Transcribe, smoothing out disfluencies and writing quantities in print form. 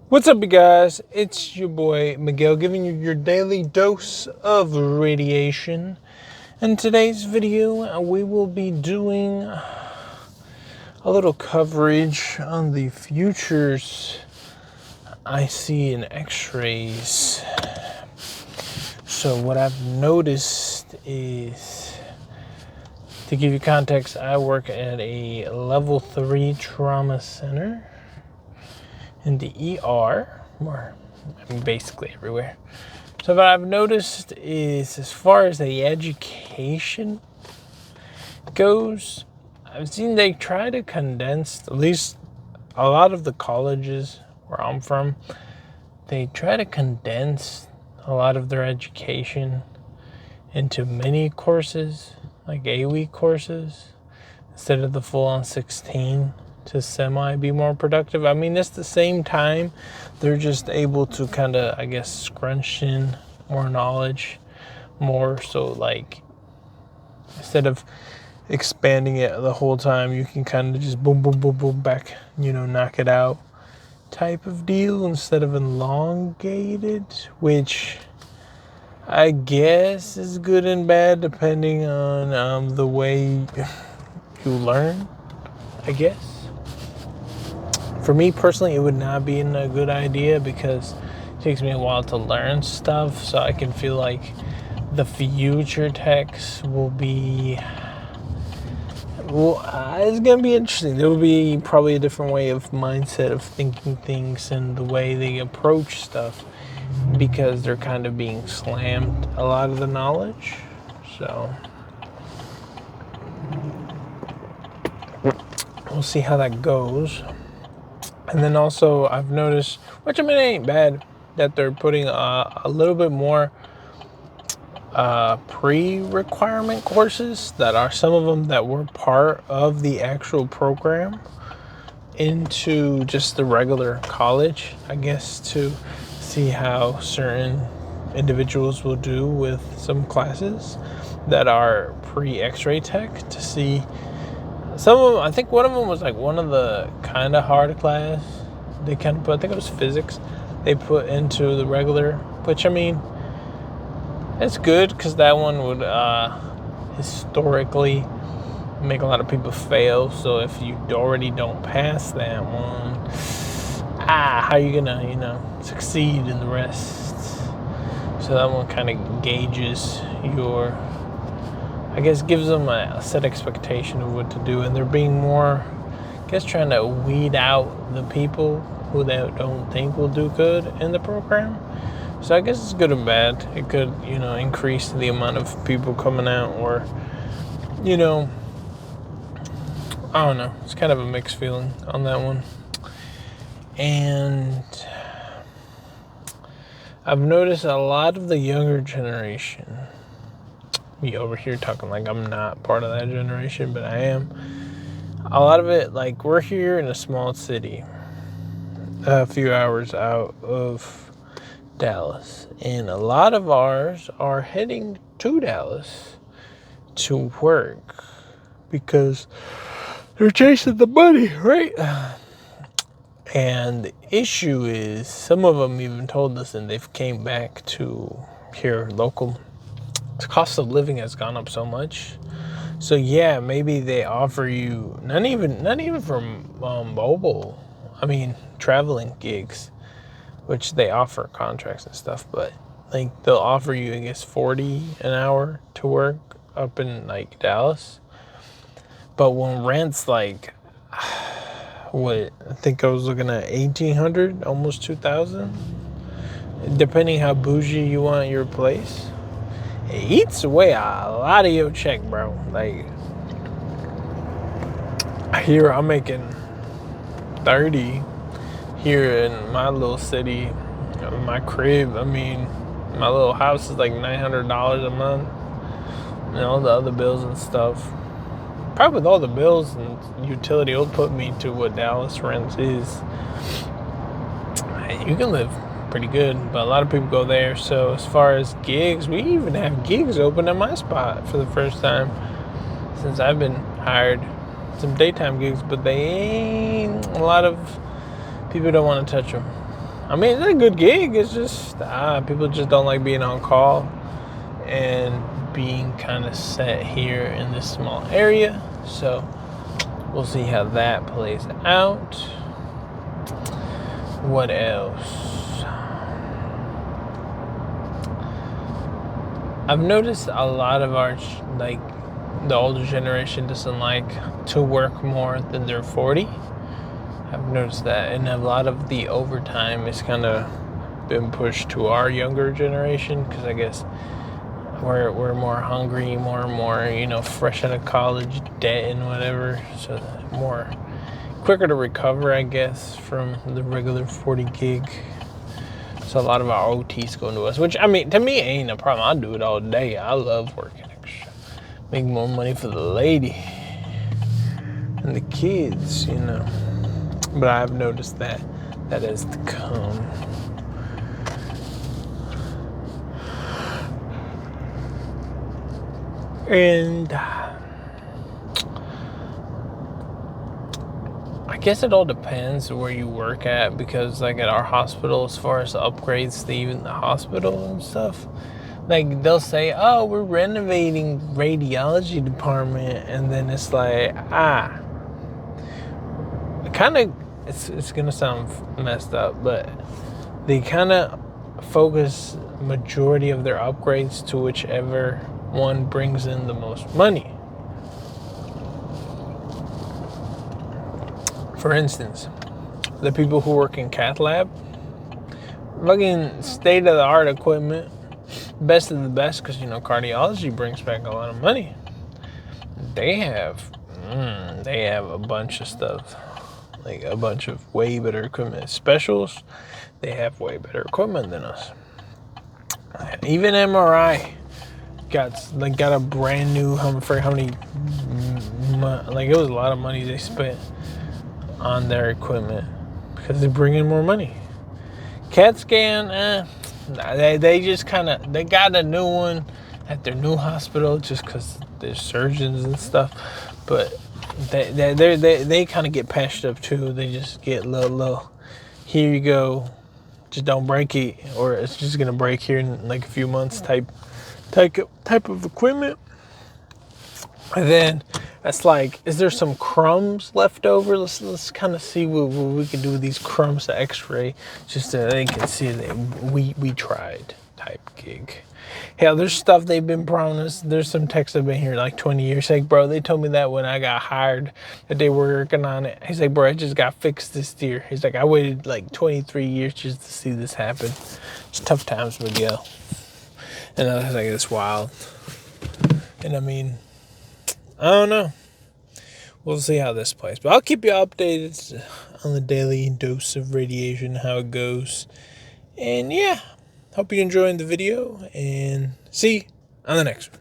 What's up, you guys? It's your boy Miguel giving you your daily dose of radiation. In today's video, we will be doing a little coverage on the futures I see in X-rays. So what I've noticed is, to give you context, I work at a level 3 trauma center in the ER, or basically everywhere. So what I've noticed is, as far as the education goes, I've seen they try to condense, at least a lot of the colleges where I'm from, they try to condense a lot of their education into mini courses, like 8-week courses, instead of the full-on 16, to semi be more productive. I mean, it's the same time. They're just able to kind of, I guess, scrunch in more knowledge, more so, like, instead of expanding it the whole time, you can kind of just boom, boom, boom, boom, back, knock it out type of deal, instead of elongated, which I guess is good and bad depending on the way you learn, I guess. For me personally, it would not be a good idea because it takes me a while to learn stuff, so I can feel like the future techs will be, it's going to be interesting. There will be probably a different way of mindset of thinking things and the way they approach stuff, because they're kind of being slammed a lot of the knowledge. So we'll see how that goes. And then also I've noticed, which I mean, it ain't bad, that they're putting a little bit more pre-requirement courses that are, some of them that were part of the actual program, into just the regular college, I guess, to see how certain individuals will do with some classes that are pre-X-ray tech, to see. Some of them, I think one of them was like one of the kind of hard class they kind of put, I think it was physics, they put into the regular, which, I mean, it's good because that one would historically make a lot of people fail. So if you already don't pass that one, how are you gonna, succeed in the rest? So that one kind of gauges your, I guess, gives them a set expectation of what to do, and they're being more, I guess, trying to weed out the people who they don't think will do good in the program. So I guess it's good and bad. It could, increase the amount of people coming out, or, I don't know. It's kind of a mixed feeling on that one. And I've noticed a lot of the younger generation, me over here talking like I'm not part of that generation, but I am. A lot of it, like, we're here in a small city, a few hours out of Dallas, and a lot of ours are heading to Dallas to work because they're chasing the money, right? And the issue is, some of them even told us, and they've came back to here local, the cost of living has gone up so much. So yeah, maybe they offer you not even from mobile, I mean traveling gigs, which they offer contracts and stuff, but like they'll offer you, I guess, $40 an hour to work up in like Dallas. But when rent's like, what, I think I was looking at $1,800, almost $2,000, depending how bougie you want your place. It eats away a lot of your check, bro. Like, here I'm making 30 here in my little city, my crib. I mean, my little house is like $900 a month, and all the other bills and stuff. Probably with all the bills and utility, it'll put me to what Dallas rents is. You can live pretty good, but a lot of people go there. So as far as gigs, we even have gigs open at my spot for the first time since I've been hired. Some daytime gigs, but they ain't, a lot of people don't want to touch them. I mean, it's a good gig. It's just people just don't like being on call and being kind of set here in this small area. So we'll see how that plays out. What else? I've noticed a lot of our, like, the older generation doesn't like to work more than they're 40. I've noticed that, and a lot of the overtime has kind of been pushed to our younger generation, because I guess we're more hungry, more and more, you know, fresh out of college, debt and whatever, so more quicker to recover, I guess, from the regular 40 gig. So a lot of our OT's going to us, which, I mean, to me ain't a problem. I do it all day. I love working extra, make more money for the lady and the kids, you know. But I've noticed that has to come. And I guess it all depends where you work at, because like at our hospital, as far as the upgrades to even the hospital and stuff, like they'll say, oh, we're renovating radiology department, and then it's like, kind of, it's gonna sound messed up, but they kind of focus majority of their upgrades to whichever one brings in the most money. For instance, the people who work in cath lab, fucking state of the art equipment, best of the best, because, you know, cardiology brings back a lot of money. They have a bunch of stuff, like a bunch of way better equipment. Specials, they have way better equipment than us. Even MRI got a brand new, how many, like, it was a lot of money they spent on their equipment because they bring in more money. CAT scan, they just they got a new one at their new hospital just because there's surgeons and stuff, but they kind of get patched up too. They just get little, here you go, just don't break it, or it's just gonna break here in like a few months type of equipment. And then it's like, is there some crumbs left over? Let's kind of see what we can do with these crumbs to Xray, just so they can see that we tried type gig. Hell, there's stuff they've been promised. There's some techs that have been here like 20 years. Like, bro, they told me that when I got hired, that they were working on it. He's like, bro, I just got fixed this year. He's like, I waited like 23 years just to see this happen. It's tough times, Miguel. And I was like, it's wild. And I mean, I don't know. We'll see how this plays. But I'll keep you updated on the daily dose of radiation, how it goes. And yeah, hope you're enjoying the video. And see you on the next one.